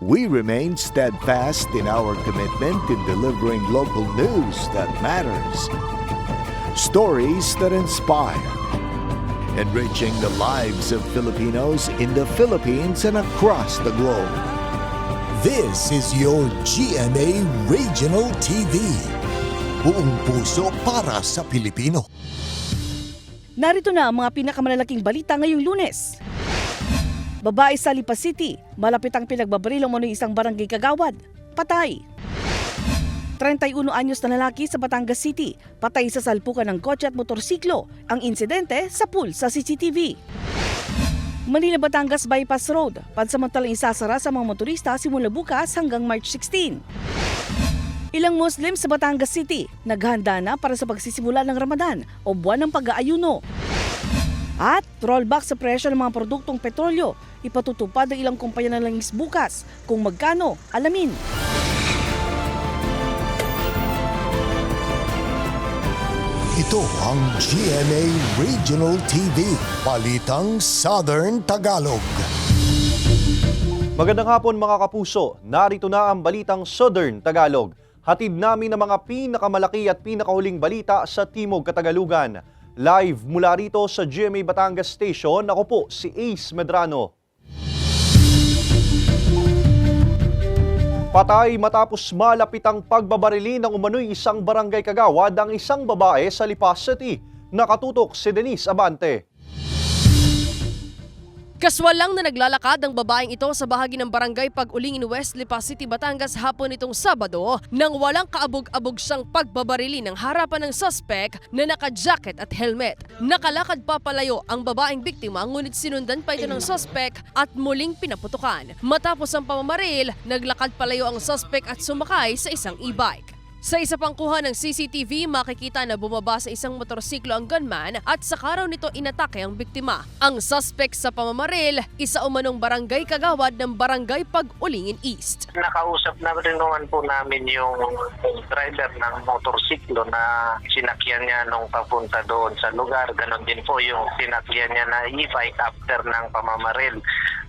we remain steadfast in our commitment in delivering local news that matters. Stories that inspire. Enriching the lives of Filipinos in the Philippines and across the globe. This is your GMA Regional TV. Buong puso para sa Pilipino. Narito na ang mga pinakamalalaking balita ngayong Lunes. Babae sa Lipa City, malapit ang pinagbabaril umano isang barangay kagawad. Patay. 31 anyos na lalaki sa Batangas City, patay sa salpukan ng kotse at motorsiklo. Ang insidente sa pool sa CCTV. Manila-Batangas Bypass Road, pansamantalang isasara sa mga motorista simula bukas hanggang March 16. Ilang Muslim sa Batangas City naghahanda na para sa pagsisimula ng Ramadan o buwan ng pag-aayuno. At rollback sa presyo ng mga produktong petrolyo, ipatutupad ng ilang kumpanya ng langis bukas. Kung magkano, alamin. Ito ang GMA Regional TV, Balitang Southern Tagalog. Magandang hapon mga kapuso, narito na ang Balitang Southern Tagalog. Hatid namin ang mga pinakamalaki at pinakahuling balita sa Timog Katagalugan. Live mula rito sa GMA Batangas Station, ako po si Ace Medrano. Patay matapos malapit ang pagbabarili ng umano'y isang barangay kagawad ang isang babae sa Lipa City. Nakatutok si Denise Abante. Kaswal lang na naglalakad ang babaeng ito sa bahagi ng barangay Pag-Ulingin West, Lipa City, Batangas hapon itong Sabado nang walang kaabog-abog siyang pagbabarili ng harapan ng suspect na naka-jacket at helmet. Nakalakad pa palayo ang babaeng biktima ngunit sinundan pa ito ng suspect at muling pinaputukan. Matapos ang pamamaril, naglakad palayo ang suspect at sumakay sa isang e-bike. Sa isa pang kuha ng CCTV, makikita na bumaba sa isang motorsiklo ang gunman at saka raw nito inatake ang biktima. Ang suspect sa pamamaril, isa umanong barangay kagawad ng barangay Pag-Ulingin East. Nakausap na rin naman po namin yung driver ng motorsiklo na sinakyan niya nung papunta doon sa lugar. Ganon din po yung sinakyan niya na e-bike after ng pamamaril.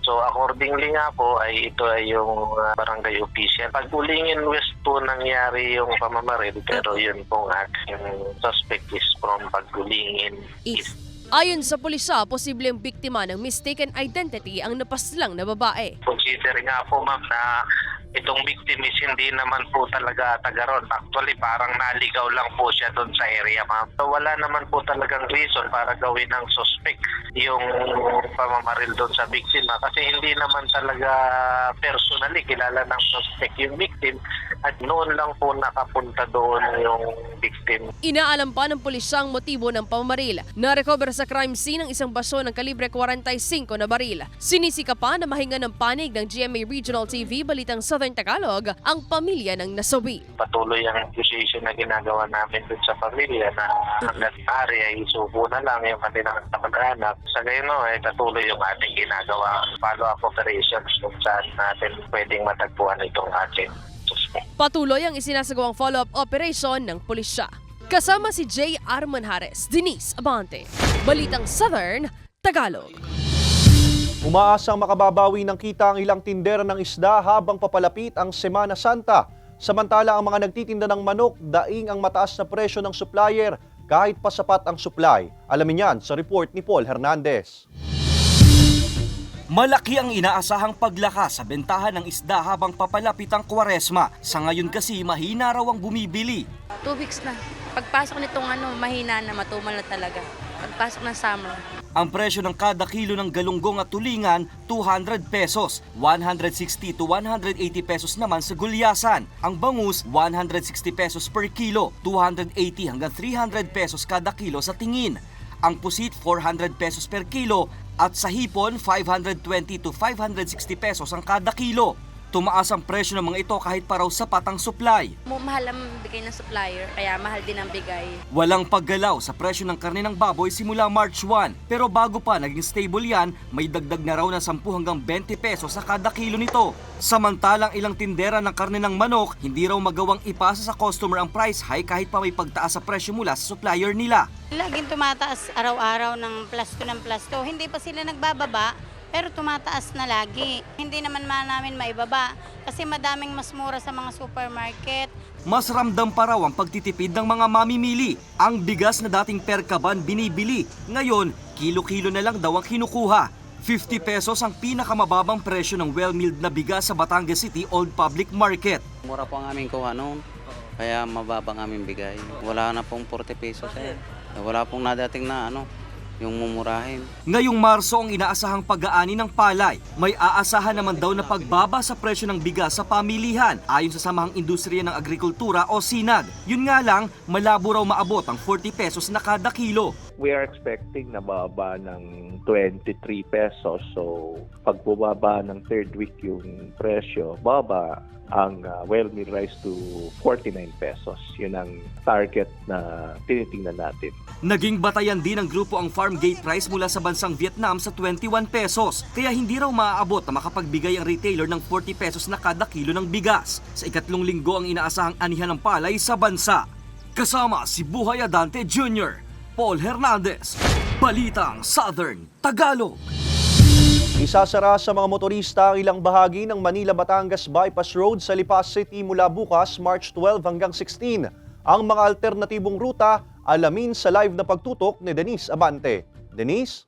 So accordingly nga po ay ito ay yung barangay official. Pag-Ulingin West po nangyari yung pamamaril pero yun pong aking suspect is from Pag-Ulingin East. Ayon sa pulisya, posibleng biktima ng mistaken identity ang napaslang na babae. Consider nga po ma'am na itong victim is hindi naman po talaga taga ron. Actually parang naligaw lang po siya doon sa area ma'am. So wala naman po talagang reason para gawin ng suspect yung pamamaril doon sa biktima kasi hindi naman talaga personally kilala ng suspect yung victim at noon lang po nakapunta doon yung victim. Inaalam pa ng pulisya ang motibo ng pamamaril. Na-recover sa crime scene ang isang baso ng kalibre 45 na baril. Sinisika pa na mahinga ng panig ng GMA Regional TV Balitang Southern Tagalog ang pamilya ng nasawi. Patuloy ang accusation na ginagawa namin dun sa pamilya na hanggang pari ay isubo na lang yung kanilang kamag-anak. Sa gayon ay patuloy yung ating ginagawa follow-up operations kung saan natin pwedeng matagpuan itong ating suspect. Patuloy ang isinasagawang follow-up operation ng pulisya. Kasama si J. Arman Hares, Denise Abante, Balitang Southern Tagalog. Umaasang makababawi ng kita ang ilang tindera ng isda habang papalapit ang Semana Santa. Samantala ang mga nagtitinda ng manok, daing ang mataas na presyo ng supplier kahit pa sapat ang supply. Alamin yan sa report ni Paul Hernandez. Malaki ang inaasahang paglakas sa bentahan ng isda habang papalapit ang Kwaresma. Sa ngayon kasi mahina raw ang bumibili. 2 weeks na. Pagpasok nitong mahina na, matumal na talaga. Pagpasok ng summer. Ang presyo ng kada kilo ng galunggong at tulingan, 200 pesos. 160 to 180 pesos naman sa gulyasan. Ang bangus, 160 pesos per kilo. 280 hanggang 300 pesos kada kilo sa tingin. Ang pusit, 400 pesos per kilo. At sa hipon, 520 to 560 pesos ang kada kilo. Tumaas ang presyo ng mga ito kahit pa raw sapat ang supply. Mahal ang bigay ng supplier, kaya mahal din ang bigay. Walang paggalaw sa presyo ng karne ng baboy simula March 1. Pero bago pa naging stable yan, may dagdag na raw ng 10 hanggang 20 pesos sa kada kilo nito. Samantalang ilang tindera ng karne ng manok, hindi raw magawang ipasa sa customer ang price high kahit pa may pagtaas sa presyo mula sa supplier nila. Laging tumataas araw-araw ng plus 2 ng plus 2. Hindi pa sila nagbababa. pero tumataas na lagi. Hindi naman namin maibaba kasi madaming mas mura sa mga supermarket. Mas ramdam pa raw ang pagtitipid ng mga mamimili. Ang bigas na dating per kaban binibili, ngayon kilo-kilo na lang daw ang kinukuha. 50 pesos ang pinakamababang presyo ng well-milled na bigas sa Batangas City Old Public Market. Mura po ang aming kuha noon, kaya mababa ang aming bigay. Wala na pong 40 pesos eh. Wala pong nadating na yung mumurahin. Ngayong Marso ang inaasahang pag-aani ng palay. May aasahan naman daw na pagbaba sa presyo ng bigas sa pamilihan ayon sa Samahang Industriya ng Agrikultura o SINAG. Yun nga lang, malabo raw maabot ang 40 pesos na kada kilo. We are expecting na bababa ng 23 pesos. So pag bumaba ng third week yung presyo, bababa ang well-milled rice to 49 pesos. Yun ang target na tinitingnan natin. Naging batayan din ng grupo ang farm gate price mula sa bansang Vietnam sa 21 pesos. Kaya hindi raw maaabot na makapagbigay ang retailer ng 40 pesos na kada kilo ng bigas. Sa ikatlong linggo ang inaasahang anihan ng palay sa bansa. Kasama si Buhay Adante Jr., Paul Hernandez, Balitang Southern Tagalog. Isasara sa mga motorista ang ilang bahagi ng Manila-Batangas Bypass Road sa Lipa City mula bukas, March 12 hanggang 16. Ang mga alternatibong ruta, alamin sa live na pagtutok ni Denise Abante. Denise?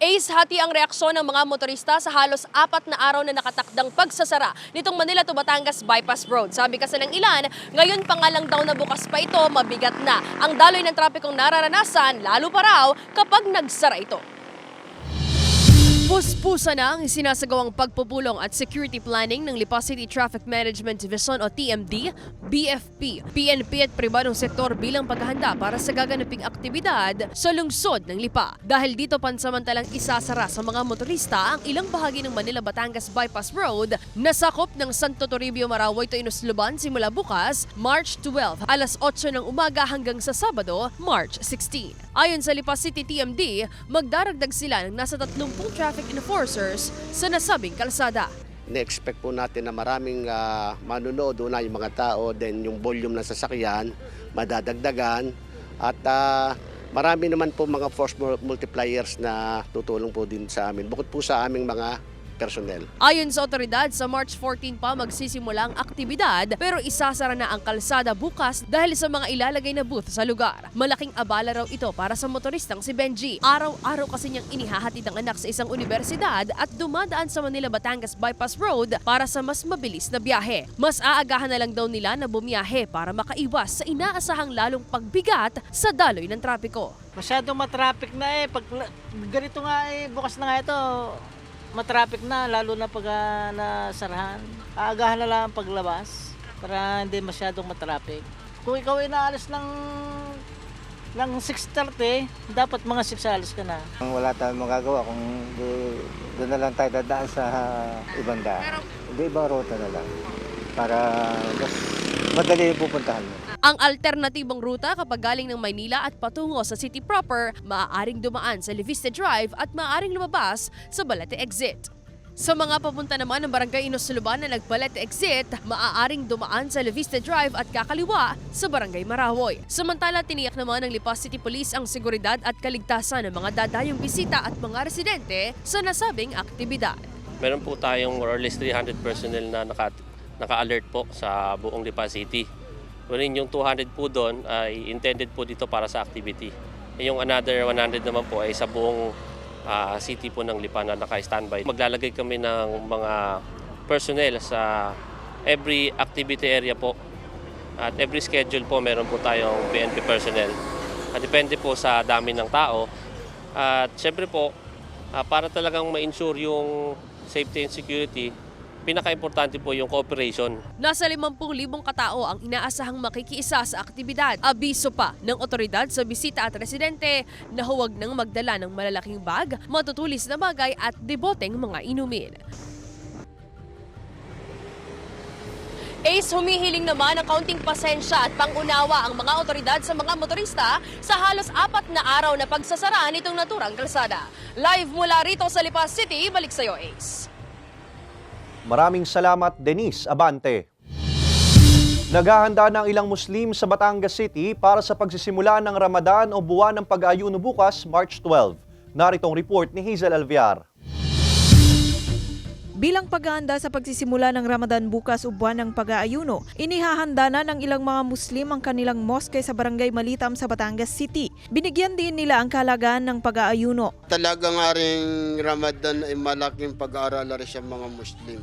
Ace, hati ang reaksyon ng mga motorista sa halos 4 na araw na nakatakdang pagsasara nitong Manila to Batangas Bypass Road. Sabi kasi ng ilan, ngayon pa nga lang daw na bukas pa ito, mabigat na ang daloy ng trapikong nararanasan, lalo pa raw kapag nagsara ito. Puspusa na ang sinasagawang pagpupulong at security planning ng Lipa City Traffic Management Division o TMD, BFP, PNP at pribadong sektor bilang paghahanda para sa gaganaping aktibidad sa lungsod ng Lipa. Dahil dito pansamantalang isasara sa mga motorista ang ilang bahagi ng Manila-Batangas Bypass Road na sakop ng Santo Toribio, Marawi to Inusluban simula bukas, March 12, alas 8 ng umaga hanggang sa Sabado, March 16. Ayon sa Lipa City TMD, magdaragdag sila ng nasa 30 traffic enforcers sa nasabing kalsada. Na-expect po natin na maraming manunood na yung mga tao, then yung volume ng sasakyan, madadagdagan at marami naman po mga force multipliers na tutulong po din sa amin, bukod po sa aming mga personnel. Ayon sa otoridad, sa March 14 pa magsisimula ang aktibidad pero isasara na ang kalsada bukas dahil sa mga ilalagay na booth sa lugar. Malaking abala raw ito para sa motoristang si Benji. Araw-araw kasi niyang inihahatid ang anak sa isang universidad at dumadaan sa Manila-Batangas Bypass Road para sa mas mabilis na biyahe. Mas aagahan na lang daw nila na bumiyahe para makaiwas sa inaasahang lalong pagbigat sa daloy ng trapiko. Masyadong matraffic na pag ganito nga bukas na nga ito. Matraffic na, lalo na pag nasarahan. Aagahan na lang ang paglabas para hindi masyadong matraffic. Kung ikaw ay naalis ng 6:30, dapat mga 6 alis ka na. Wala tayong magagawa kung doon na lang tayo dadaan sa ibang daan. Hindi, ibang ruta na lang para mas madali yung pupuntahan mo. Ang alternatibong ruta kapag galing ng Maynila at patungo sa city proper, maaaring dumaan sa Leviste Drive at maaaring lumabas sa Balete Exit. Sa mga papunta naman ng Barangay Inusluban na nag-Balete Exit, maaaring dumaan sa Leviste Drive at kakaliwa sa Barangay Marawoy. Samantala, tiniyak naman ng Lipa City Police ang seguridad at kaligtasan ng mga dadayong bisita at mga residente sa nasabing aktibidad. Meron po tayong more or less 300 personnel na naka-alert po sa buong Lipa City. Ngunit yung 200 po doon ay intended po dito para sa activity. Yung another 100 naman po ay sa buong city po ng Lipa na naka-standby. Maglalagay kami ng mga personnel sa every activity area po. At every schedule po meron po tayong PNP personnel. At depende po sa dami ng tao. At syempre po, para talagang ma-ensure yung safety and security, pinaka-importante po yung cooperation. Nasa 50,000 katao ang inaasahang makikiisa sa aktibidad. Abiso pa ng otoridad sa bisita at residente na huwag nang magdala ng malalaking bag, matutulis na bagay at deboteng mga inumin. Ace, humihiling naman ng kaunting pasensya at pangunawa ang mga otoridad sa mga motorista sa halos 4 na araw na pagsasara nitong naturang kalsada. Live mula rito sa Lipa City, balik sa iyo, Ace. Maraming salamat, Denise Abante. Naghahanda na ang ilang Muslim sa Batangas City para sa pagsisimula ng Ramadan o buwan ng pag-aayuno bukas, March 12. Narito ang report ni Hazel Alviar. Bilang paghahanda sa pagsisimula ng Ramadan bukas o buwan ng pag-aayuno, inihahanda na ng ilang mga Muslim ang kanilang moske sa Barangay Malitam sa Batangas City. Binigyan din nila ang kahalagahan ng pag-aayuno. Talaga nga rin Ramadan ay malaking pag-aaral rin sa mga Muslim.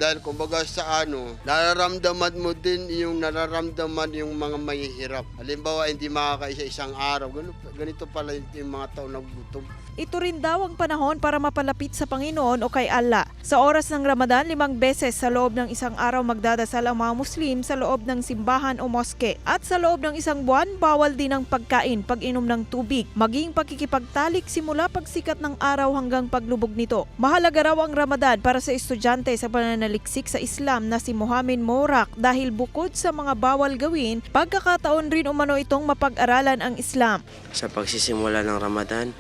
Dahil kumbaga sa nararamdaman mo din yung nararamdaman yung mga mahihirap. Halimbawa, hindi makakaisa isang araw. Ganito pala yung mga tao nagugutom. Ito rin daw ang panahon para mapalapit sa Panginoon o kay Allah. Sa oras ng Ramadan, 5 beses sa loob ng isang araw magdadasal ang mga Muslim sa loob ng simbahan o moske. At sa loob ng isang buwan, bawal din ang pagkain, pag-inom ng tubig, maging pakikipagtalik simula pagsikat ng araw hanggang paglubog nito. Mahalaga raw ang Ramadan para sa estudyante sa pananaliksik sa Islam na si Mohamed Morak dahil bukod sa mga bawal gawin, pagkakataon rin umano itong mapag-aralan ang Islam. Sa pagsisimula ng Ramadan,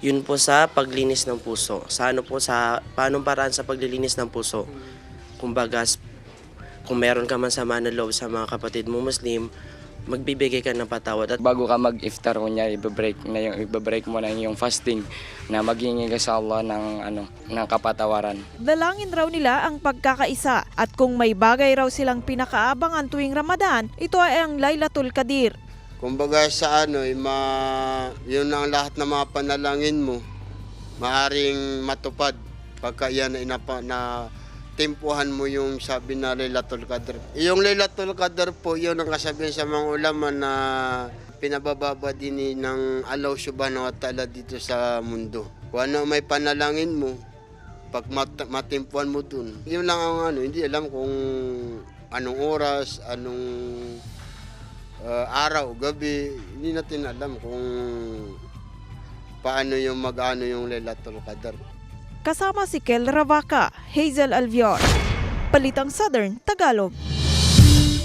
yun po sa paglinis ng puso. Sa paanong paraan sa paglilinis ng puso. Kumbaga, kung meron ka man sama ng loob sa mga kapatid mo Muslim, magbibigay ka ng patawad. At bago ka mag-iftar, kunya i-break mo na yung fasting na maghingi ka sa Allah ng kapatawaran. Dalangin raw nila ang pagkakaisa at kung may bagay raw silang pinakaabangan tuwing Ramadan, ito ay ang Laylatul Qadr. Kumbaga sa yun ang lahat ng mga panalangin mo, maaring matupad pagka yan na tempuhan mo yung sabi na Laylatul Qadr. Yung Laylatul Qadr po, yun ang kasabihan sa mga ulama na pinabababa din ng Allah subhanahu wa ta'ala dito sa mundo. Kung ano may panalangin mo, pag matempuhan mo dun, yun lang ang hindi alam kung anong oras, anong araw, gabi, hindi natin alam kung paano yung yung Laylatul Qadr. Kasama si Kel Ravaca, Hazel Alviar, Balitang Southern Tagalog.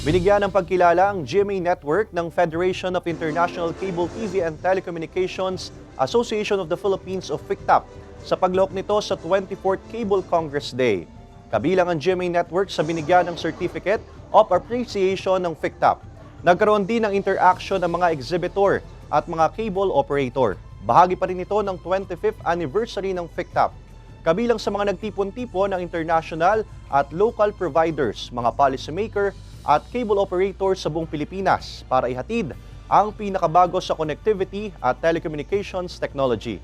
Binigyan ng pagkilala ang GMA Network ng Federation of International Cable TV and Telecommunications Association of the Philippines o FICTAP sa paglahok nito sa 24th Cable Congress Day. Kabilang ang GMA Network sa binigyan ng Certificate of Appreciation ng FICTAP. Nagkaroon din ng interaction ng mga exhibitor at mga cable operator. Bahagi pa rin ito ng 25th anniversary ng FICTAP. Kabilang sa mga nagtipon-tipon ng international at local providers, mga policymaker at cable operators sa buong Pilipinas para ihatid ang pinakabago sa connectivity at telecommunications technology.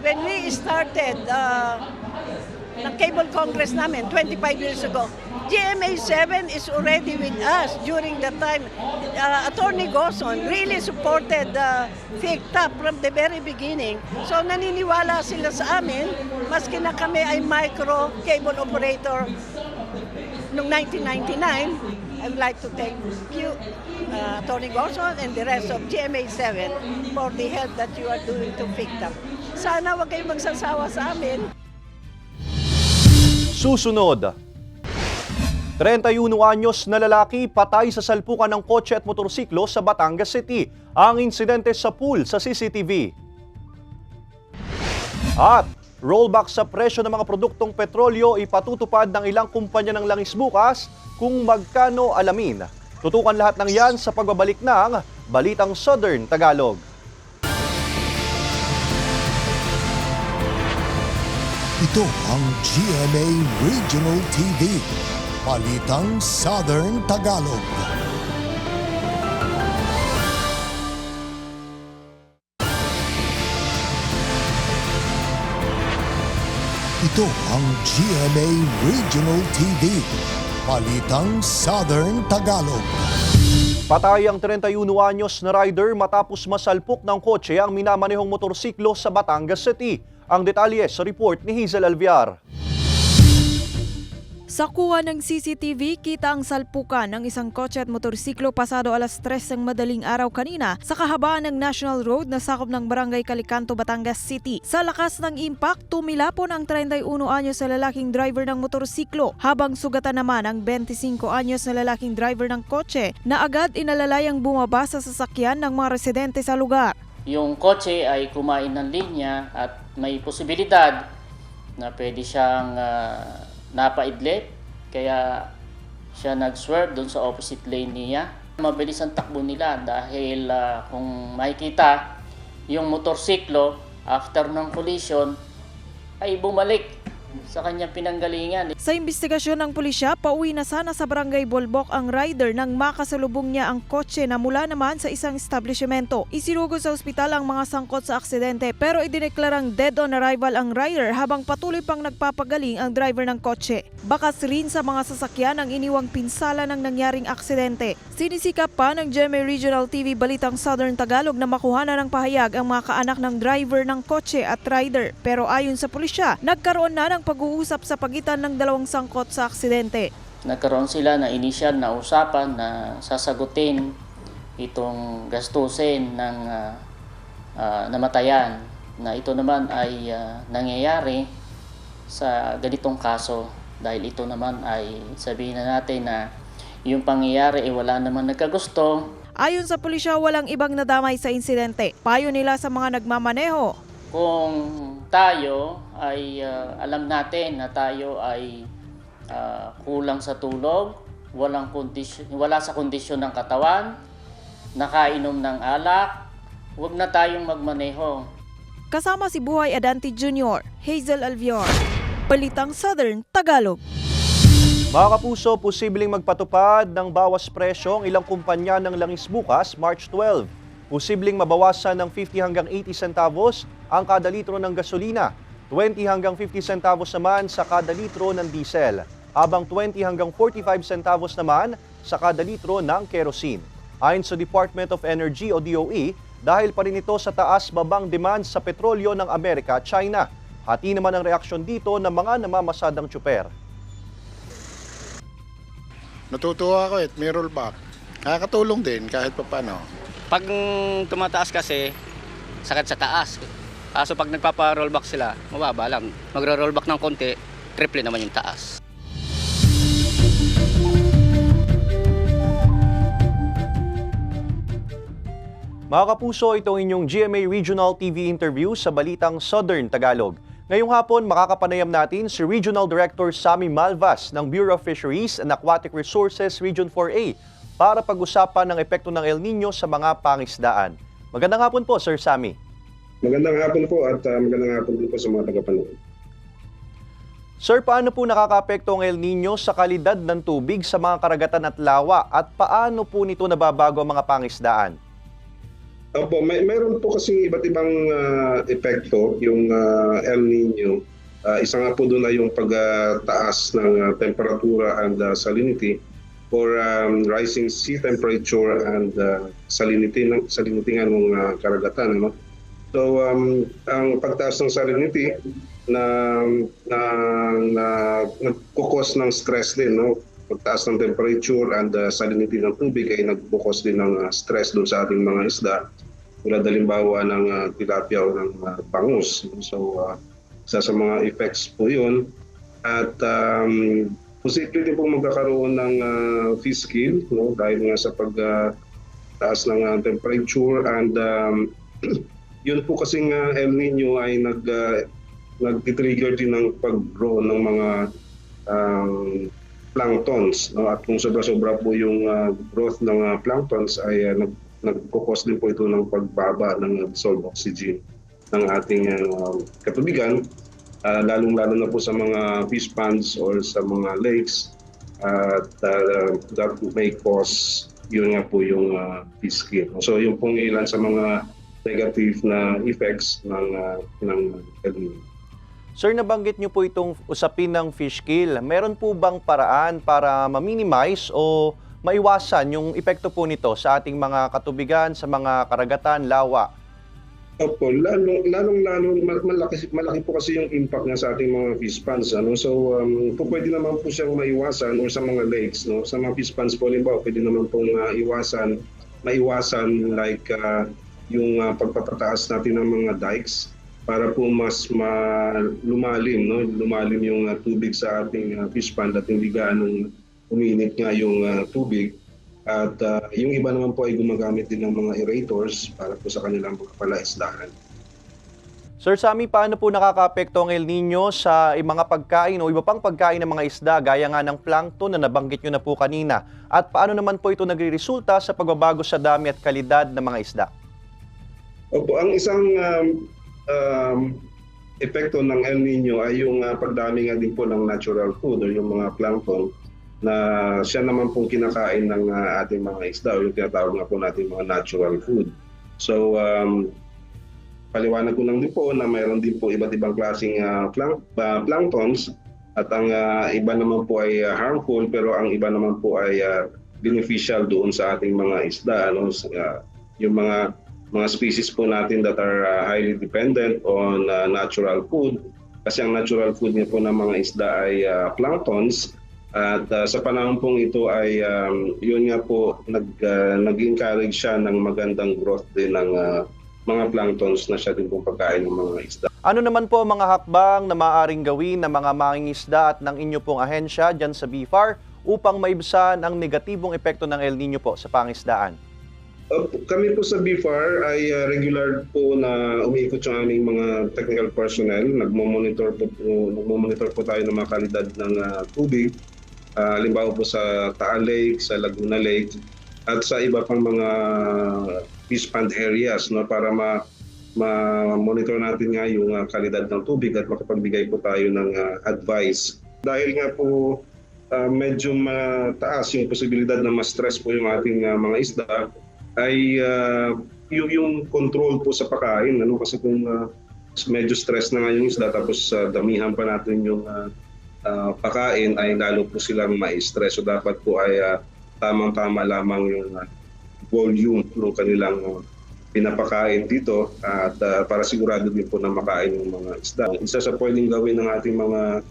When we started ng Cable Congress namin 25 years ago, GMA7 is already with us during that time. Attorney Goson really supported FICTAP from the very beginning. So naniniwala sila sa amin, maski na kami ay micro cable operator noong 1999. I would like to thank you, Attorney Goson and the rest of GMA7 for the help that you are doing to FICTAP. Sana wag kayong magsasawa sa amin. Susunod, 31 anyos na lalaki patay sa salpukan ng kotse at motorsiklo sa Batangas City. Ang insidente sa pool sa CCTV. At rollback sa presyo ng mga produktong petrolyo ipatutupad ng ilang kumpanya ng langis bukas. Kung magkano alamin. Tutukan lahat ng yan sa pagbabalik ng Balitang Southern Tagalog. Ito ang GMA Regional TV, Balitang Southern Tagalog. Ito ang GMA Regional TV, Balitang Southern Tagalog. Patay ang 31 anyos na rider matapos masalpok ng kotse ang minamanehong motorsiklo sa Batangas City. Ang detalye sa report ni Hazel Alviar. Sa kuha ng CCTV, kita ang salpukan ng isang kotse at motorsiklo pasado alas 3 ng madaling araw kanina sa kahabaan ng National Road na sakop ng Barangay Calicanto, Batangas City. Sa lakas ng impact, tumilapon ang 31 anyos na lalaking driver ng motorsiklo, habang sugatan naman ang 25 anyos na lalaking driver ng kotse na agad inalalayang bumaba sa sasakyan ng mga residente sa lugar. Yung kotse ay kumain ng linya at may posibilidad na pwede siyang napaidlip, kaya siya nag-swerve doon sa opposite lane niya. Mabilis ang takbo nila dahil kung makikita, yung motorsiklo after ng collision ay bumalik sa kanyang pinanggalingan. Sa imbestigasyon ng pulisya, pauwi na sana sa Barangay Bolbok ang rider nang makasalubong niya ang kotse na mula naman sa isang establishmento. Isinugod sa ospital ang mga sangkot sa aksidente pero idineklarang dead on arrival ang rider habang patuloy pang nagpapagaling ang driver ng kotse. Bakas rin sa mga sasakyan ang iniwang pinsala ng nangyaring aksidente. Sinisikap pa ng GMA Regional TV Balitang Southern Tagalog na makuhanan ng pahayag ang mga kaanak ng driver ng kotse at rider. Pero ayon sa pulisya, nagkaroon na ng pag-uusap sa pagitan ng dalawang sangkot sa aksidente. Nagkaroon sila na inisyal na usapan na sasagutin itong gastusin ng namatayan, na ito naman ay nangyayari sa ganitong kaso dahil ito naman ay sabihin na natin na yung pangyayari ay wala naman nagkagusto. Ayon sa pulisya, walang ibang nadamay sa insidente. Payo nila sa mga nagmamaneho, kung tayo ay alam natin na tayo ay kulang sa tulog, wala sa kondisyon ng katawan, nakainom ng alak, huwag na tayong magmaneho. Kasama si Buhay Adante Jr., Hazel Alvior, Balitang Southern Tagalog. Mga kapuso, posibleng magpatupad ng bawas presyo ang ilang kumpanya ng langis bukas, March 12. Posibleng mabawasan ng 50 hanggang 80 centavos ang kada litro ng gasolina, 20 hanggang 50 centavos naman sa kada litro ng diesel, habang 20 hanggang 45 centavos naman sa kada litro ng kerosene. Ayon sa Department of Energy o DOE, dahil pa rin ito sa taas-babang demand sa petrolyo ng Amerika at China. Hati naman ang reaksyon dito ng mga namamasadang tsuper. Natutuwa ako may rollback. Nakakatulong din kahit pa paano. Pag tumataas kasi, sakit sa taas. Kaso pag nagpapa-rollback sila, mababa lang. Magro-rollback ng konti, triple naman yung taas. Mga kapuso, ito ang inyong GMA Regional TV interview sa Balitang Southern Tagalog. Ngayong hapon, makakapanayam natin si Regional Director Sammy Malvas ng Bureau of Fisheries and Aquatic Resources Region 4A para pag-usapan ng epekto ng El Nino sa mga pangisdaan. Magandang hapon po, Sir Sammy. Magandang hapon po at magandang hapon din po sa mga tagapanood. Sir, paano po nakakaapekto ang El Nino sa kalidad ng tubig sa mga karagatan at lawa at paano po nito nababago ang mga pangisdaan? Opo, mayroon po kasing iba't ibang epekto yung El Nino. Isa nga po doon ay yung pagtaas ng temperatura and salinity or rising sea temperature and salinity nga ng karagatan. No? So, ang pagtaas ng salinity na nagkukos ng stress din, no? Pagtaas ng temperature and salinity ng tubig ay nagbukos din ng stress doon sa ating mga isda. Tulad halimbawa ng tilapia o ng bangus. So, isa sa mga effects po yun. At posible din pong magkakaroon ng fish kill, no? Dahil nga sa pagtaas ng temperature and yun po kasing El Nino ay nag-trigger din ng pag-grow ng mga planktons, no? At kung sobra-sobra po yung growth ng planktons ay nagkukos din po ito ng pagbaba ng dissolved oxygen ng ating katubigan, lalong-lalo na po sa mga fish ponds or sa mga lakes, at that may cause yun nga po yung fish kill. So yun pong ilan sa mga negative na effects ng El Nino. Sir, nabanggit niyo po itong usapin ng fish kill. Meron po bang paraan para ma-minimize o maiwasan yung epekto po nito sa ating mga katubigan, sa mga karagatan, lawa? Opo, lalong-lalo malaki po kasi yung impact niya sa ating mga fish ponds. Ano? So, pwede naman po siyang maiwasan or sa mga lakes. No? Sa mga fish ponds po, limbawa, pwede naman pong maiwasan like yung pagpapataas natin ng mga dikes para po mas lumalim, no? Lumalim yung tubig sa ating fish pond at hindi gaanong uminit nga yung tubig. At yung iba naman po ay gumagamit din ng mga aerators para po sa kanilang mga palaisdaan. Sir Sammy, paano po nakakaapekto ang El Nino sa mga pagkain o iba pang pagkain ng mga isda gaya nga ng plankton na nabanggit nyo na po kanina? At paano naman po ito nagre-resulta sa pagbabago sa dami at kalidad ng mga isda? Opo, ang isang epekto ng El Nino ay yung pagdami nga din po ng natural food o yung mga plankton na siya naman pong kinakain ng ating mga isda o yung tinatawag nga po natin mga natural food. So, paliwanag ko lang din po na mayroon din po iba't ibang klaseng planktons at ang iba naman po ay harmful pero ang iba naman po ay beneficial doon sa ating mga isda. Ano? Yung mga species po natin that are highly dependent on natural food kasi ang natural food niya po ng mga isda ay planktons at sa panahon pong ito ay yun nga po nag-encourage siya ng magandang growth din ng mga planktons na siya din pong pagkain ng mga isda. Ano naman po ang mga hakbang na maaaring gawin ng mga mangingisda at ng inyo pong ahensya dyan sa BFAR upang maibsan ang negatibong epekto ng El Nino po sa pangisdaan? Kami po sa BFAR ay regular po na umiikot yung aming mga technical personnel. Nagmo-monitor po tayo ng mga kalidad ng tubig. Halimbawa po sa Taal Lake, sa Laguna Lake, at sa iba pang mga fish pond areas no, para ma-monitor natin nga yung kalidad ng tubig at makapagbigay po tayo ng advice. Dahil nga po medyo mataas yung posibilidad na ma-stress po yung ating mga isda, ay yung control po sa pagkain. Ano? Kasi kung medyo stress na nga yung isda tapos damihan pa natin yung pagkain ay lalo po silang ma-stress. So dapat po ay tamang-tama lamang yung volume ng kanilang pinapakain dito at para sigurado din po na makain yung mga isda. Isa sa pwedeng gawin ng ating mga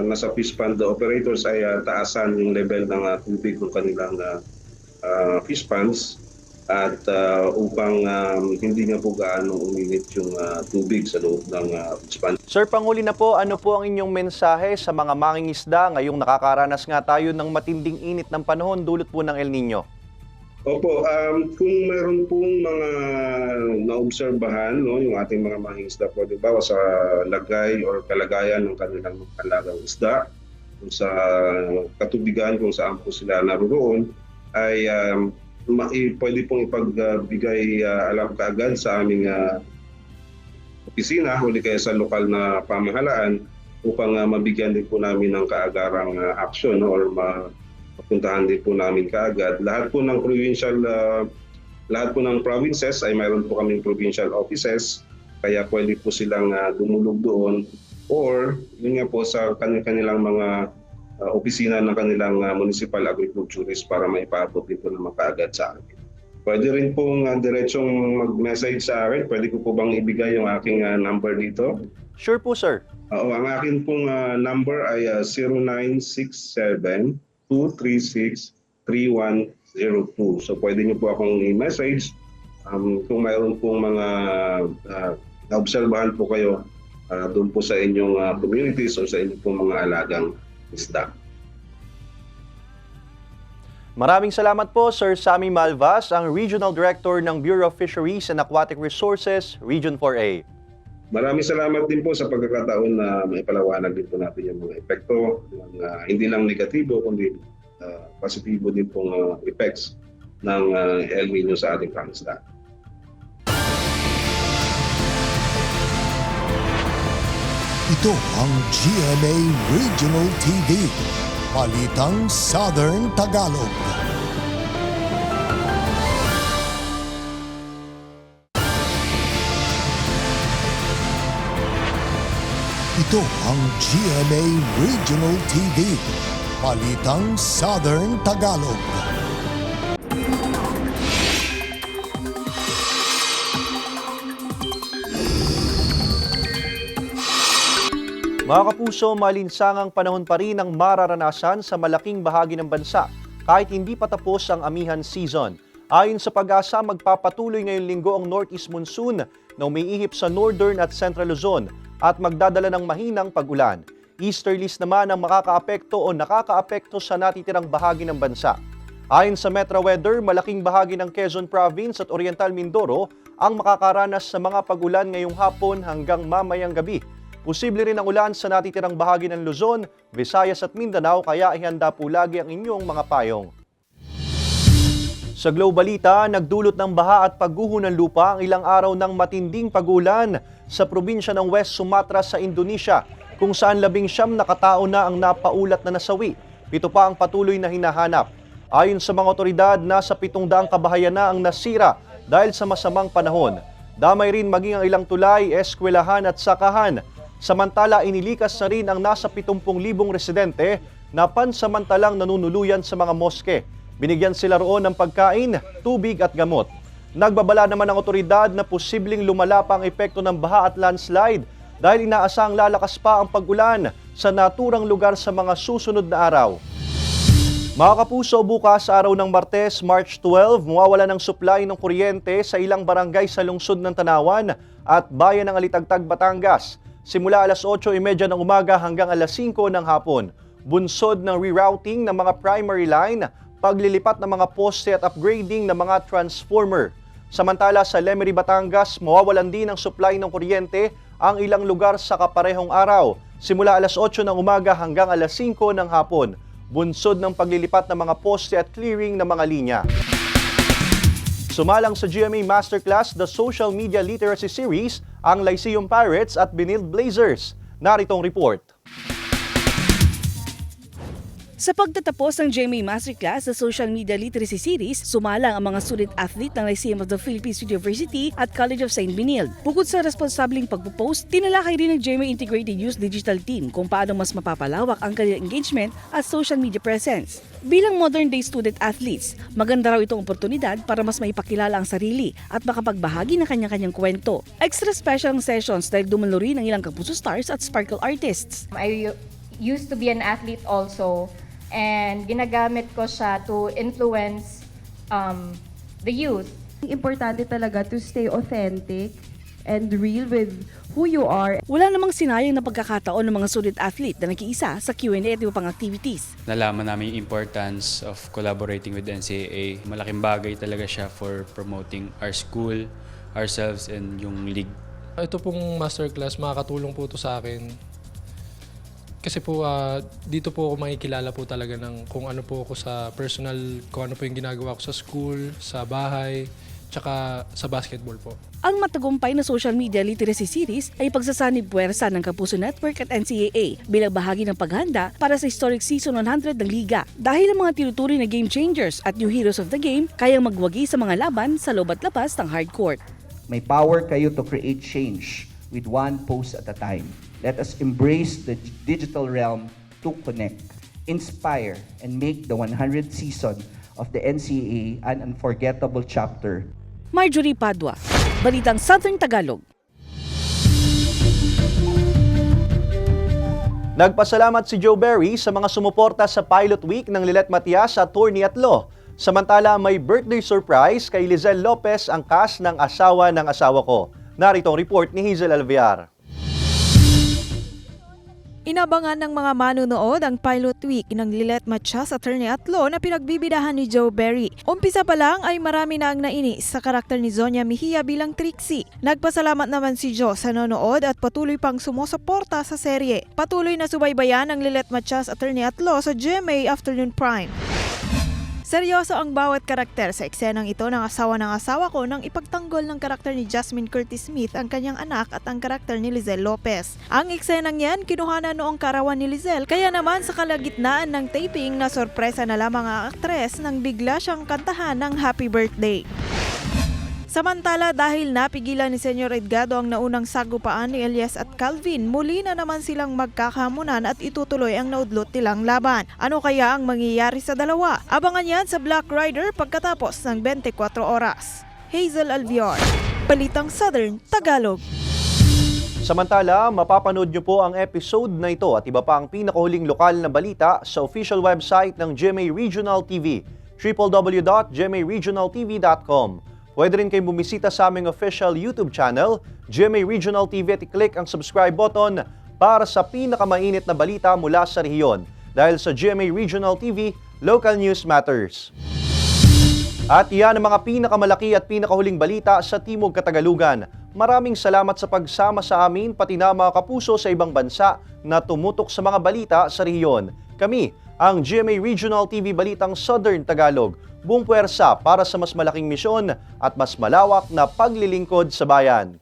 nasa fish pond operators ay taasan yung level ng tubig ng kanilang fish ponds at upang hindi nga po gaano uminit yung tubig sa loob ng fish pond. Sir, panghuli na po, ano po ang inyong mensahe sa mga mangingisda ngayong nakakaranas nga tayo ng matinding init ng panahon dulot po ng El Nino? Opo, kung meron pong mga naobserbahan no, yung ating mga mangingisda po, diba, sa lagay or kalagayan ng kanilang alagang isda, kung sa katubigan kung saan po sila naroon, ay pwede pong ipagbigay alam kaagad sa aming opisina o kaya sa lokal na pamahalaan upang mabigyan din po namin ng kaagarang aksyon no, or mapuntahan din po namin kaagad. Lahat po ng provinces ay mayroon po kaming provincial offices kaya pwede po silang dumulog doon or yun nga po sa kanilang mga opisina ng kanilang municipal agriculturist para maipaabot din po naman kaagad sa akin. Pwede rin pong diretsong mag-message sa akin. Pwede ko po bang ibigay yung aking number dito? Sure po, sir. Ang akin pong number ay 0967-236-3102. So pwede niyo po akong i-message. Kung mayroon pong mga naobserbahan po kayo doon po sa inyong communities o sa inyong pong mga alagang isda. Maraming salamat po, Sir Sammy Malvas, ang Regional Director ng Bureau of Fisheries and Aquatic Resources, Region 4A. Maraming salamat din po sa pagkakataon na maipalawanag din po natin yung mga epekto ng hindi lang negatibo kundi positibo din pong effects ng El Nino sa ating pangisda. Ito ang GMA Regional TV, Balitang Southern Tagalog. Ito ang GMA Regional TV, Balitang Southern Tagalog. Mga kapuso, malinsangang panahon pa rin ang mararanasan sa malaking bahagi ng bansa kahit hindi pa tapos ang amihan season. Ayon sa Pag-asa, magpapatuloy ngayong linggo ang northeast monsoon na umiihip sa northern at central Luzon at magdadala ng mahinang pag-ulan. Easterlies naman ang makakaapekto o nakakaapekto sa natitirang bahagi ng bansa. Ayon sa Metro Weather, malaking bahagi ng Quezon Province at Oriental Mindoro ang makakaranas sa mga pag-ulan ngayong hapon hanggang mamayang gabi. Posible rin ang ulan sa natitirang bahagi ng Luzon, Visayas at Mindanao kaya ihanda po lagi ang inyong mga payong. Sa Globalita, nagdulot ng baha at pagguho ng lupa ang ilang araw ng matinding pag-ulan sa probinsya ng West Sumatra sa Indonesia, kung saan 19 na katao na ang napaulat na nasawi. 7 pa ang patuloy na hinahanap. Ayon sa mga otoridad, nasa 700 kabahayan na ang nasira dahil sa masamang panahon. Damay rin maging ang ilang tulay, eskwelahan at sakahan. Samantala, inilikas na rin ang nasa 70,000 residente na pansamantalang nanunuluyan sa mga moske. Binigyan sila roon ng pagkain, tubig at gamot. Nagbabala naman ang otoridad na posibleng lumala pa ang epekto ng baha at landslide dahil inaasang lalakas pa ang pag-ulan sa naturang lugar sa mga susunod na araw. Mga kapuso, bukas araw ng Martes, March 12, mawawala ng supply ng kuryente sa ilang barangay sa lungsod ng Tanawan at bayan ng Alitagtag, Batangas. Simula alas 8:30 ng umaga hanggang alas 5 ng hapon. Bunsod ng rerouting ng mga primary line, paglilipat ng mga poste at upgrading ng mga transformer. Samantala sa Lemery, Batangas, mawawalan din ng supply ng kuryente ang ilang lugar sa kaparehong araw. Simula alas 8 ng umaga hanggang alas 5 ng hapon. Bunsod ng paglilipat ng mga poste at clearing ng mga linya. Sumalang sa GMA Masterclass, the Social Media Literacy Series, ang Lyceum Pirates at Benilde Blazers. Naritong report. Sa pagtatapos ng GMA Masterclass sa Social Media Literacy Series, sumalang ang mga student athlete ng Lyceum of the Philippines University at College of St. Benilde. Bukod sa responsableng pagpo-post, tinalakay rin ng GMA Integrated Youth Digital Team kung paano mas mapapalawak ang kanilang engagement at social media presence. Bilang modern-day student athletes, maganda raw itong oportunidad para mas maipakilala ang sarili at makapagbahagi ng kanya-kanyang kwento. Extra special ang sessions dahil dumalo rin ang ilang Kapuso stars at sparkle artists. I used to be an athlete also. And ginagamit ko siya to influence the youth. Importante talaga to stay authentic and real with who you are. Wala namang sinayang na pagkakataon ng mga student athlete na nakiisa sa Q&A at iba pang activities. Nalaman namin yung importance of collaborating with NCAA. Malaking bagay talaga siya for promoting our school, ourselves, and yung league. Ito pong masterclass, makakatulong po ito sa akin. Kasi po dito po ako makikilala po talaga ng kung ano po ako sa personal, kung ano po yung ginagawa ko sa school, sa bahay, tsaka sa basketball po. Ang matagumpay na social media literacy series ay pagsasanib puwersa ng Kapuso Network at NCAA bilang bahagi ng paghanda para sa historic season 100 ng Liga. Dahil ang mga tinuturi na game changers at new heroes of the game kayang magwagi sa mga laban sa loob at labas ng hardcourt. May power kayo to create change with one post at a time. Let us embrace the digital realm to connect, inspire, and make the 100th season of the NCAA an unforgettable chapter. Marjorie Padua, Balitang Southern Tagalog. Nagpasalamat si Joe Berry sa mga sumuporta sa Pilot Week ng Lilet Matias sa Attorney at Law. Samantala, may birthday surprise kay Lizelle Lopez, ang cast ng Asawa ng Asawa Ko. Narito ang report ni Hazel Alvear. Inabangan ng mga manunood ang Pilot Week ng Lilet Matias Attorney at Law na pinagbibidahan ni Joe Berry. Umpisa pa lang ay marami na ang nainis sa karakter ni Zonia Mejia bilang Trixie. Nagpasalamat naman si Joe sa nanonood at patuloy pang sumusuporta sa serye. Patuloy na subaybayan ang Lilet Matias Attorney at Law sa GMA Afternoon Prime. Seryoso ang bawat karakter sa eksenang ito ng Asawa ng Asawa Ko nang ipagtanggol ng karakter ni Jasmine Curtis Smith ang kanyang anak at ang karakter ni Lizelle Lopez. Ang eksenang yan kinuhanan noong karawan ni Lizelle, kaya naman sa kalagitnaan ng taping na sorpresa na lamang ang aktres nang bigla siyang kantahan ng Happy Birthday. Samantala, dahil napigilan ni Senyor Edgardo ang naunang sagupaan ni Elias at Calvin, muli na naman silang magkakahamunan at itutuloy ang naudlot nilang laban. Ano kaya ang mangyayari sa dalawa? Abangan yan sa Black Rider pagkatapos ng 24 oras. Hazel Alvior, Balitang Southern Tagalog. Samantala, mapapanood nyo po ang episode na ito at iba pa ang pinakahuling lokal na balita sa official website ng GMA Regional TV, www.gmaregionaltv.com. Pwede rin kayong bumisita sa aming official YouTube channel, GMA Regional TV, at i-click ang subscribe button para sa pinakamainit na balita mula sa rehiyon. Dahil sa GMA Regional TV, local news matters. At iyan ang mga pinakamalaki at pinakahuling balita sa Timog Katagalugan. Maraming salamat sa pagsama sa amin pati na mga kapuso sa ibang bansa na tumutok sa mga balita sa rehiyon. Kami, ang GMA Regional TV Balitang Southern Tagalog, buong puwersa para sa mas malaking misyon at mas malawak na paglilingkod sa bayan.